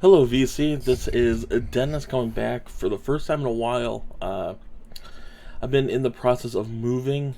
Hello, VC. This is Dennis coming back for the first time in a while. I've been in the process of moving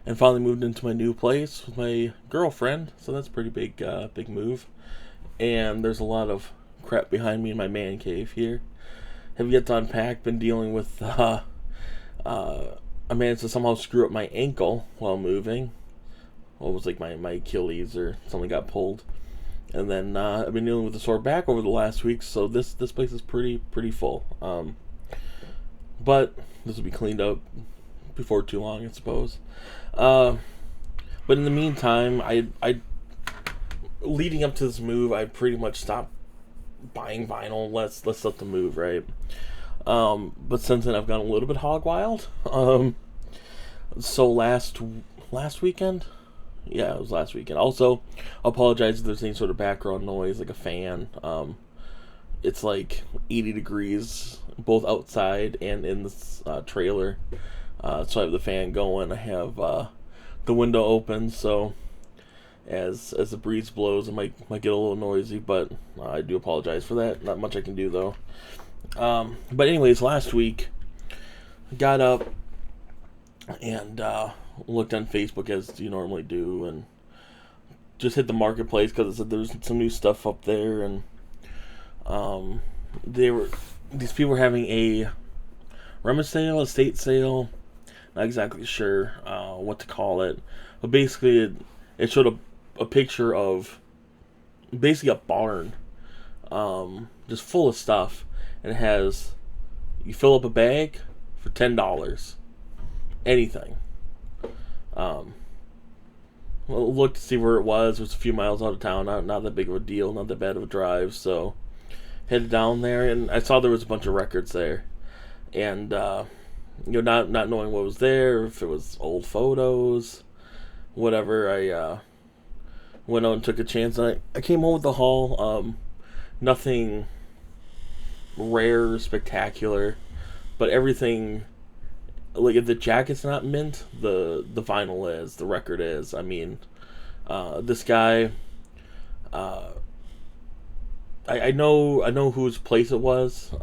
and finally moved into my new place with my girlfriend, so that's a pretty big move. And there's a lot of crap behind me in my man cave here. Have yet to unpack. Been dealing with. I managed to somehow screw up my ankle while moving. Well, it was like my Achilles or something got pulled. And then I've been dealing with a sore back over the last week, so this place is pretty full. But this will be cleaned up before too long, I suppose. Uh, but in the meantime, I leading up to this move, I pretty much stopped buying vinyl. Let's let the move, right. But since then, I've gone a little bit hog wild. So last weekend, yeah, it was last weekend. Also, apologize if there's any sort of background noise, like a fan. It's like 80 degrees both outside and in this trailer. So I have the fan going. I have the window open, so as the breeze blows, it might get a little noisy, but I do apologize for that. Not much I can do though. But anyways, last week I got up and looked on Facebook as you normally do, and just hit the marketplace because there's some new stuff up there, and um, they were these people were having a rummage sale, estate sale. Not exactly sure what to call it, but basically it showed a picture of basically a barn, just full of stuff, and it has you fill up a bag for $10, anything. Um, well, looked to see where it was. It was a few miles out of town, not that big of a deal, not that bad of a drive. So headed down there, and I saw there was a bunch of records there, and not knowing what was there, if it was old photos, whatever. I went out and took a chance, and I came home with the haul. Nothing rare or spectacular, but everything. Like if the jacket's not mint, the vinyl is, the record is. I mean, this guy, uh, I know whose place it was.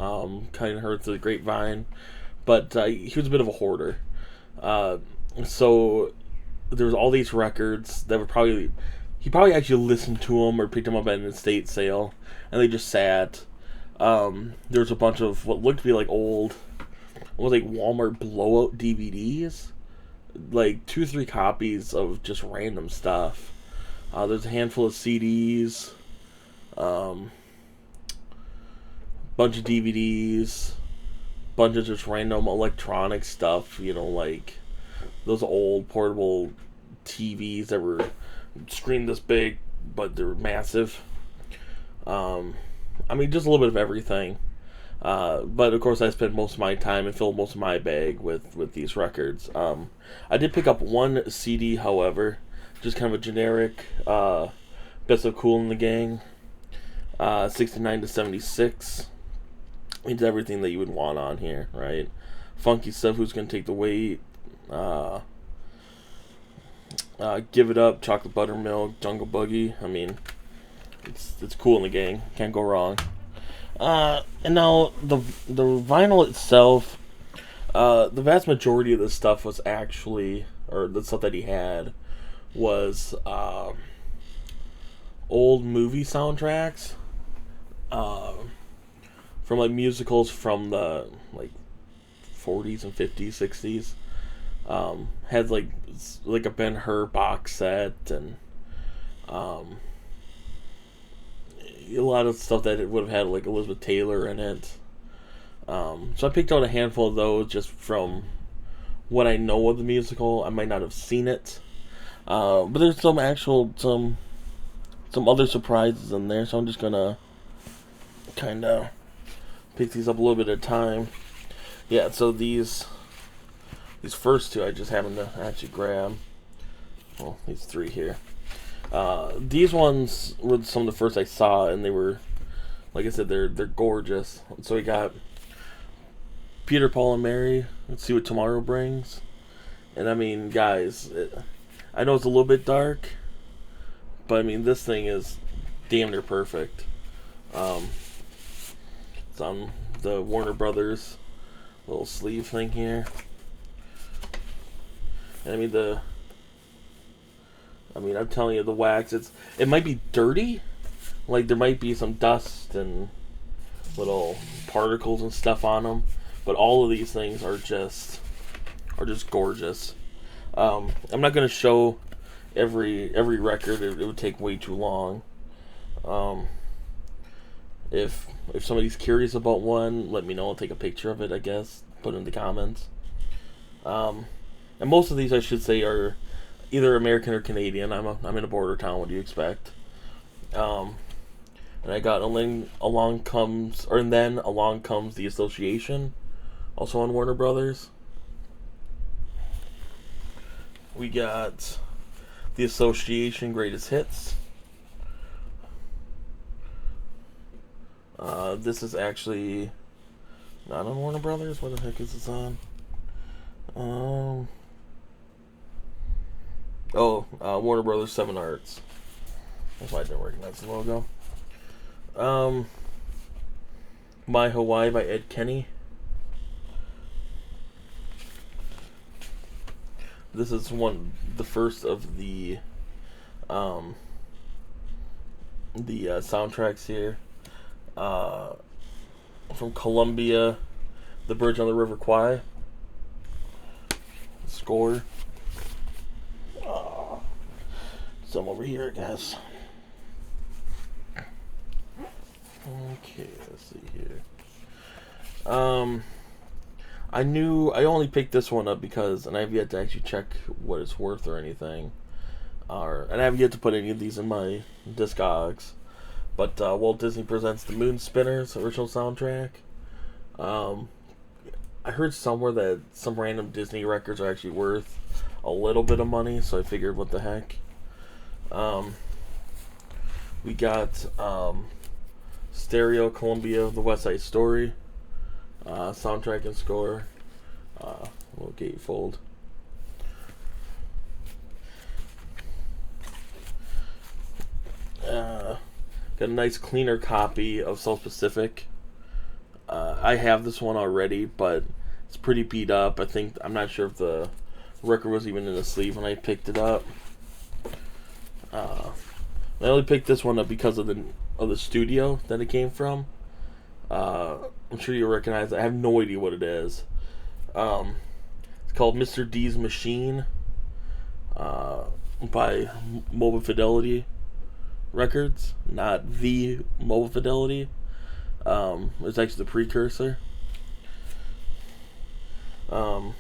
Kind of heard through the grapevine, but he was a bit of a hoarder. Uh, so there was all these records that were probably he probably actually listened to them or picked them up at an estate sale, and they just sat. There was a bunch of what looked to be like old, was like Walmart blowout DVDs, like 2 or 3 copies of just random stuff. There's a handful of CDs, bunch of DVDs, bunch of just random electronic stuff. Like those old portable TVs that were screen this big, but they're massive. I mean, just a little bit of everything. But of course, I spent most of my time and filled most of my bag with these records. I did pick up one CD, however, just kind of a generic Best of Cool in the Gang, 69 to 76. It's everything that you would want on here, right? Funky stuff. Who's gonna take the weight? Give It Up, Chocolate Buttermilk, Jungle Boogie. I mean, it's Cool in the Gang. Can't go wrong. And now the vinyl itself, the vast majority of the stuff was actually, or the stuff that he had, was old movie soundtracks, from like musicals from the like 40s and 50s, 60s. Had like a Ben-Hur box set, and a lot of stuff that it would have had like Elizabeth Taylor in it. So I picked out a handful of those just from what I know of the musical. I might not have seen it, but there's some other surprises in there. So I'm just gonna kind of pick these up a little bit at a time. Yeah. So these first two I just happened to actually grab. Well, these three here. These ones were some of the first I saw, and they were, like I said, they're gorgeous. So we got Peter, Paul, and Mary. Let's see what tomorrow brings. And I mean, guys, I know it's a little bit dark, but I mean, this thing is damn near perfect. It's on the Warner Brothers little sleeve thing here. And I'm telling you, the wax, it might be dirty. Like, there might be some dust and little particles and stuff on them, but all of these things are just gorgeous. I'm not going to show every record. It would take way too long. If somebody's curious about one, let me know. I'll take a picture of it, I guess. Put it in the comments. And most of these, I should say, are either American or Canadian. I'm in a border town. What do you expect? And I got Along Comes the Association, also on Warner Brothers. We got the Association Greatest Hits. This is actually not on Warner Brothers. What the heck is this on? Warner Brothers 7 Arts. That's why I didn't recognize the logo. My Hawaii by Ed Kenny. This is the first of the soundtracks here. From Columbia, The Bridge on the River Kwai. Score. Some over here, I guess. Okay, let's see here. I only picked this one up because, and I have yet to actually check what it's worth or anything. And I have yet to put any of these in my Discogs. But Walt Disney Presents the Moon Spinners original soundtrack. I heard somewhere that some random Disney records are actually worth a little bit of money, so I figured, what the heck. We got Stereo Columbia, The West Side Story, soundtrack and score, little gatefold. Got a nice cleaner copy of South Pacific. I have this one already, but it's pretty beat up. I'm not sure if the record was even in the sleeve when I picked it up. I only picked this one up because of the studio that it came from. I'm sure you'll recognize it. I have no idea what it is. It's called Mr. D's Machine by Mobile Fidelity Records, not the Mobile Fidelity. It's actually the precursor. All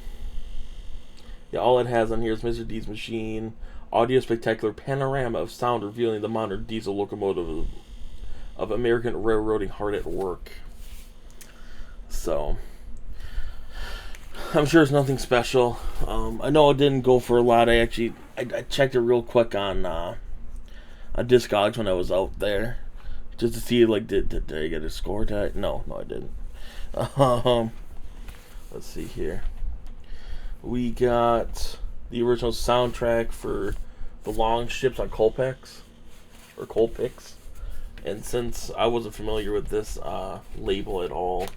it has on here is Mr. D's Machine, audio spectacular panorama of sound revealing the modern diesel locomotive of American railroading hard at work. So, I'm sure it's nothing special. I know it didn't go for a lot. I checked it real quick on Discogs when I was out there, just to see, like, did I get a score tag? No, I didn't. Let's see here. We got the original soundtrack for The Long Ships on Colpix. And since I wasn't familiar with this label at all,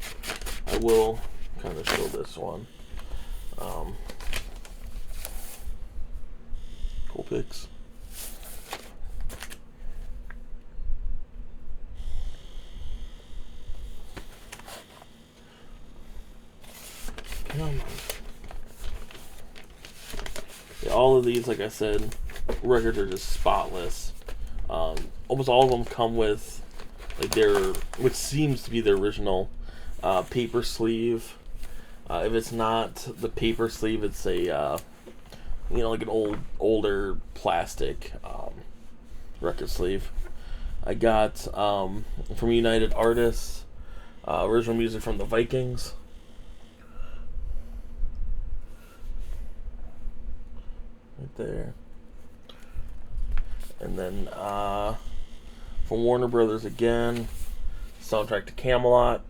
I will kind of show this one. Colpix. All of these, like I said, records are just spotless. Almost all of them come with which seems to be the original paper sleeve. If it's not the paper sleeve, it's a like an older plastic record sleeve. I got from United Artists original music from the Vikings. Right there. And then from Warner Brothers again, soundtrack to Camelot.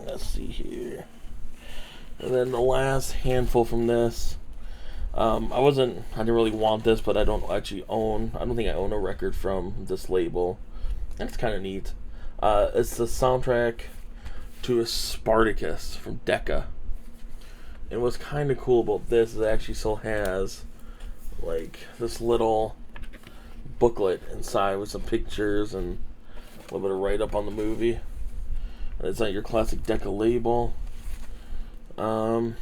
Let's see here. And then the last handful from this, I didn't really want this, but I don't think I own a record from this label. And it's kind of neat. It's the soundtrack to a Spartacus from Decca. And what's kind of cool about this is it actually still has, like, this little booklet inside with some pictures and a little bit of write-up on the movie. And it's not your classic Decca label. Original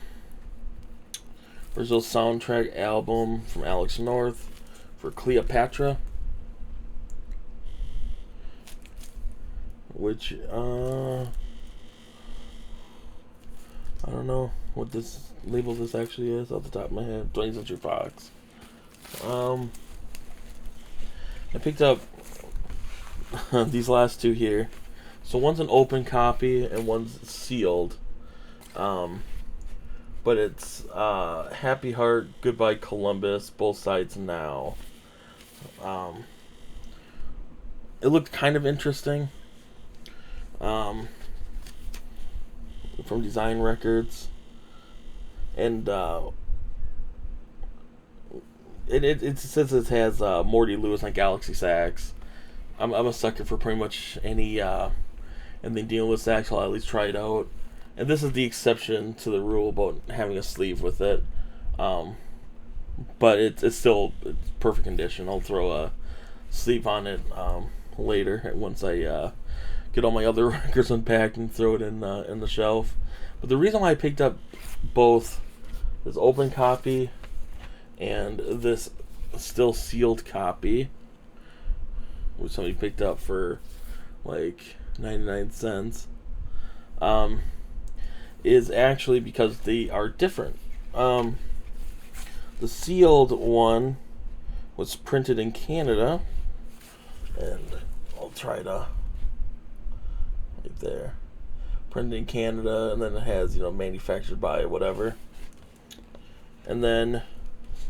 soundtrack album from Alex North for Cleopatra. Which, I don't know what this label this actually is off the top of my head. 20th Century Fox. I picked up these last two here. So one's an open copy and one's sealed. But it's Happy Heart, Goodbye Columbus, Both Sides Now. It looked kind of interesting. From Design Records. And it says it has Morty Lewis on Galaxy Sax. I'm a sucker for pretty much any anything dealing with sax. I'll at least try it out. And this is the exception to the rule about having a sleeve with it. But it's still perfect condition. I'll throw a sleeve on it later once I get all my other records unpacked and throw it in the shelf. But the reason why I picked up both this open copy and this still sealed copy, which somebody picked up for like 99 cents, is actually because they are different. The sealed one was printed in Canada, and I'll try to right there, printed in Canada, and then it has, manufactured by whatever. And then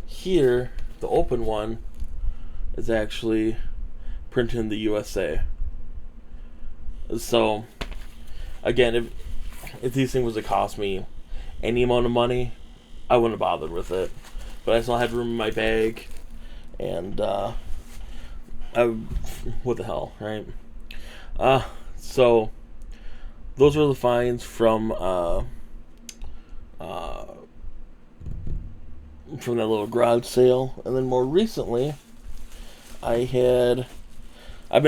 here, the open one is actually printed in the USA. So, again, if these things was to cost me any amount of money, I wouldn't have bothered with it. But I still had room in my bag, and what the hell, right? So those were the finds from that little garage sale. And then more recently, I've been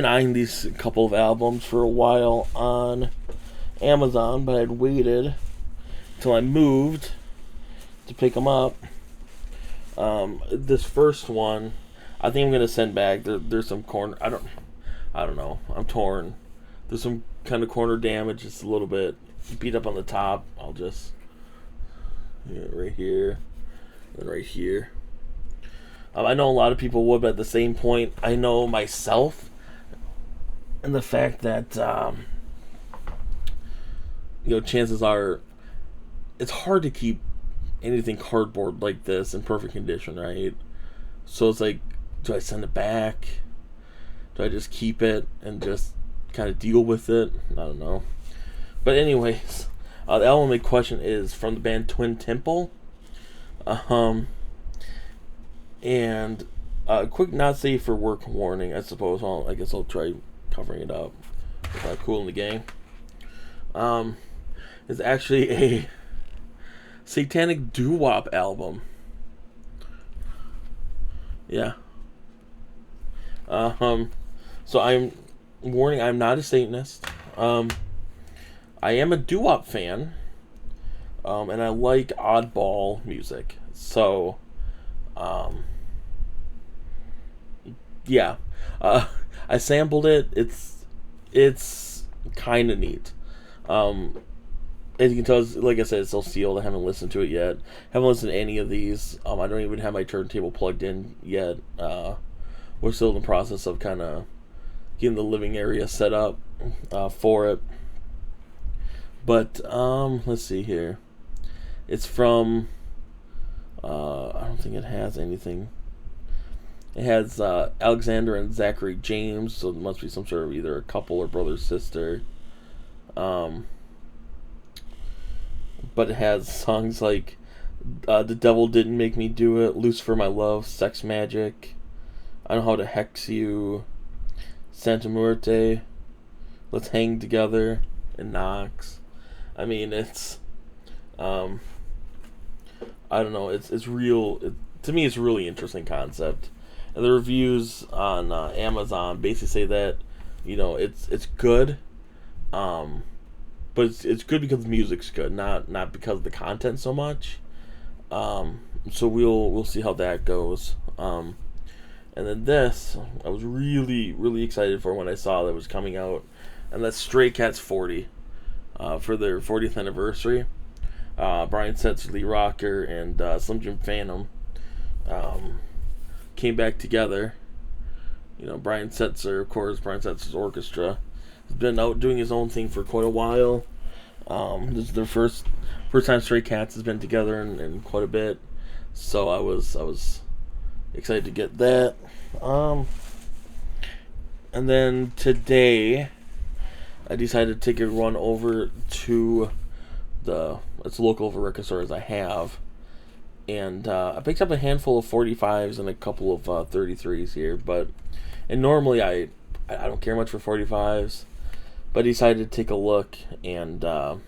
eyeing these couple of albums for a while on Amazon, but I'd waited until I moved to pick them up. This first one, I think I'm gonna send back. There's some corner. I don't know. I'm torn. There's some kind of corner damage. It's a little bit beat up on the top. I'll just right here and right here. I know a lot of people would, but at the same point, I know myself, and the fact that chances are it's hard to keep anything cardboard like this in perfect condition, right? So it's like, do I send it back? Do I just keep it and just kind of deal with it? I don't know. But anyways, the album in question is from the band Twin Temple. And quick not safe for work warning, I suppose. I guess I'll try covering it up. Cool in the Gang. It's actually a satanic doo-wop album. Yeah. So I'm not a Satanist. I am a doo-wop fan. And I like oddball music. So, yeah. I sampled it. It's kind of neat. As you can tell, like I said, it's still sealed. I haven't listened to it yet. Haven't listened to any of these. I don't even have my turntable plugged in yet. We're still in the process of kind of getting the living area set up for it. But let's see here. It's from I don't think it has anything. It has Alexander and Zachary James, so it must be some sort of either a couple or brother sister. But it has songs like The Devil Didn't Make Me Do It, Lucifer My Love, Sex Magic, I Know How to Hex You, Santa Muerte, Let's Hang Together, and Knox. I mean, it's, I don't know, it's real, to me it's a really interesting concept. And the reviews on Amazon basically say that, it's good, but it's good because the music's good, not because of the content so much. So we'll see how that goes. And then this, I was really, really excited for when I saw that it was coming out, and that's Stray Cats 40, for their 40th anniversary. Brian Setzer, Lee Rocker, and Slim Jim Phantom came back together. Brian Setzer, of course, Brian Setzer's orchestra, has been out doing his own thing for quite a while. This is their first time Stray Cats has been together in quite a bit, so I was excited to get that. And then today, I decided to take a run over to it's local record stores I have, and I picked up a handful of 45s and a couple of 33s here. And normally I don't care much for 45s, but I decided to take a look, and a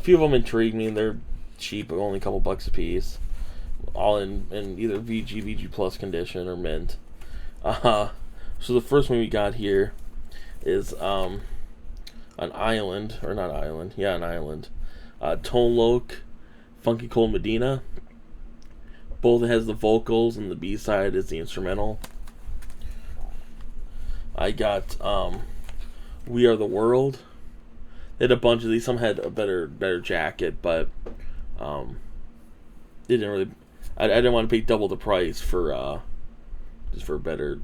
few of them intrigued me. They're cheap, only a couple bucks a piece, all in either VG Plus condition or mint. So the first one we got here is an island, or not island, yeah, an island. Tone Loc, Funky Cold Medina. Both has the vocals, and the B-side is the instrumental. I got We Are the World. They had a bunch of these. Some had a better jacket, but they didn't really. I didn't want to pay double the price for just for a better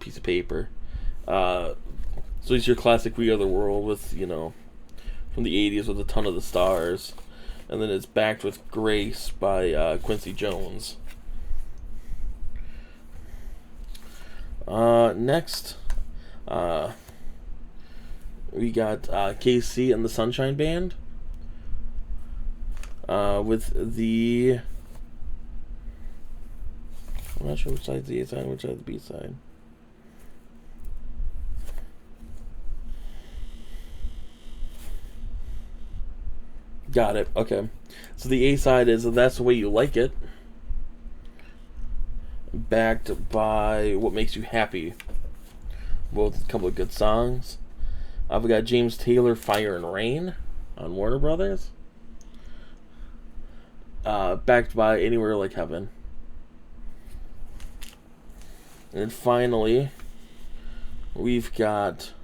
piece of paper. So it's your classic We Are the World with, from the 80s with a ton of the stars. And then it's backed with Grace by Quincy Jones. Next, we got KC and the Sunshine Band with the... I'm not sure which side's the A side and which side's the B side. Got it. Okay. So the A side is That's the Way You Like It, backed by What Makes You Happy. Both a couple of good songs. We got James Taylor, Fire and Rain on Warner Brothers. Backed by Anywhere Like Heaven. And then finally, we've got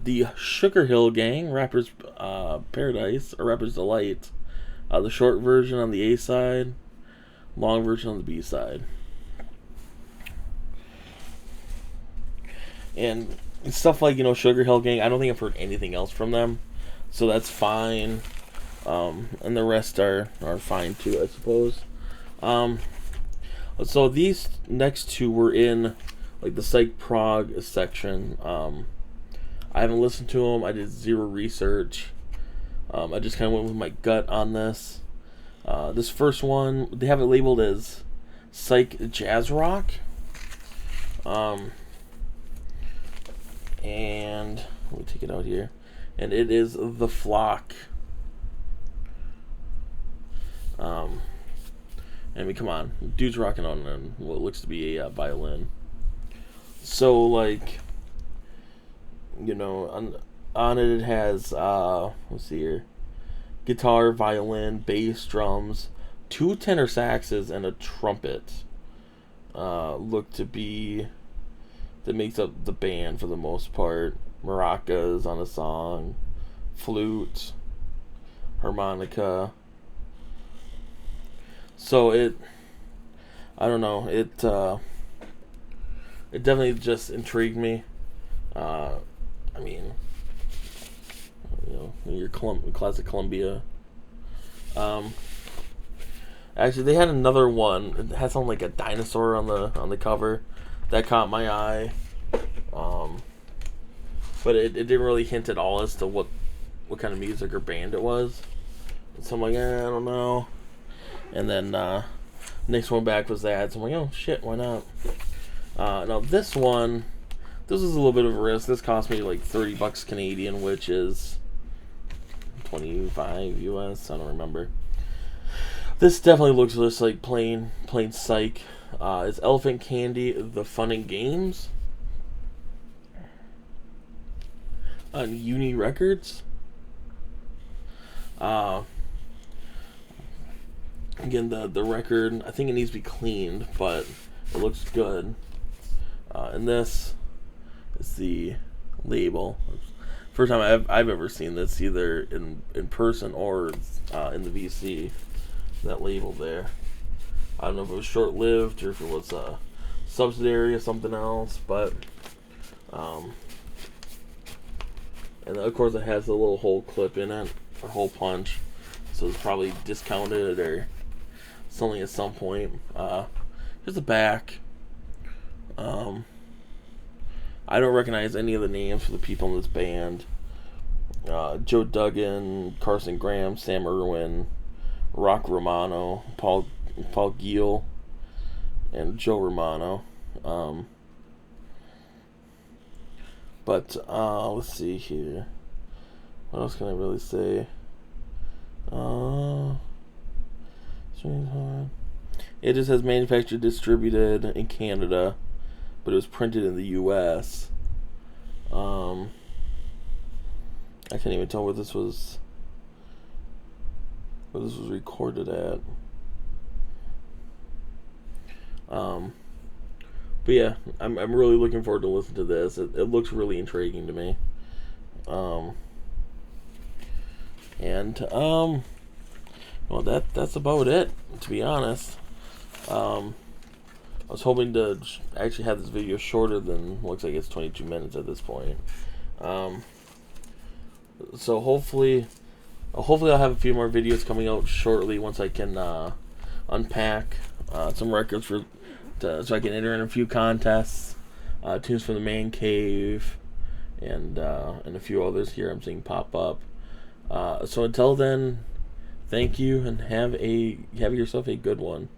the Sugar Hill Gang, Rapper's Paradise, or Rapper's Delight. The short version on the A side, long version on the B side. And stuff like, Sugar Hill Gang, I don't think I've heard anything else from them, so that's fine. And the rest are fine too, I suppose. So these next two were in like the Psych Prog section. I haven't listened to them. I did zero research. I just kind of went with my gut on this. This first one, they have it labeled as Psych Jazz Rock. And let me take it out here. And it is The Flock. I mean, come on. Dude's rocking on what looks to be a violin. So, like, on it has, let's see here, guitar, violin, bass, drums, 2 tenor saxes, and a trumpet. Look to be that makes up the band for the most part. Maracas on a song, flute, harmonica. So I don't know, it definitely just intrigued me. I mean, your classic Columbia. Actually, they had another one. It had something like a dinosaur on the cover that caught my eye. But it didn't really hint at all as to what kind of music or band it was. So I'm like, I don't know. And then next one back was that. So I'm like, oh shit, why not? Now this one, this is a little bit of a risk. This cost me like $30 Canadian, which is 25 US. I don't remember. This definitely looks just like plain psych. It's Elephant Candy, The Fun and Games on Uni Records. Again, the record, I think it needs to be cleaned, but it looks good. And this is the label. First time I've ever seen this, either in person or in the VC. That label there. I don't know if it was short-lived or if it was a subsidiary or something else, but and of course it has a little hole clip in it, a hole punch, so it's probably discounted or something at some point. Here's the back. I don't recognize any of the names for the people in this band. Joe Duggan, Carson Graham, Sam Irwin, Rock Romano, Paul Giel, and Joe Romano. But let's see here. What else can I really say? It just has manufactured, distributed in Canada, but it was printed in the U.S. I can't even tell where this was recorded at. But yeah, I'm really looking forward to listening to this. It looks really intriguing to me. Well, that's about it, to be honest. I was hoping to actually have this video shorter than, looks like it's 22 minutes at this point. So hopefully I'll have a few more videos coming out shortly once I can unpack some records so I can enter in a few contests, tunes from the Man Cave, and a few others here I'm seeing pop up. So until then, thank you and have yourself a good one.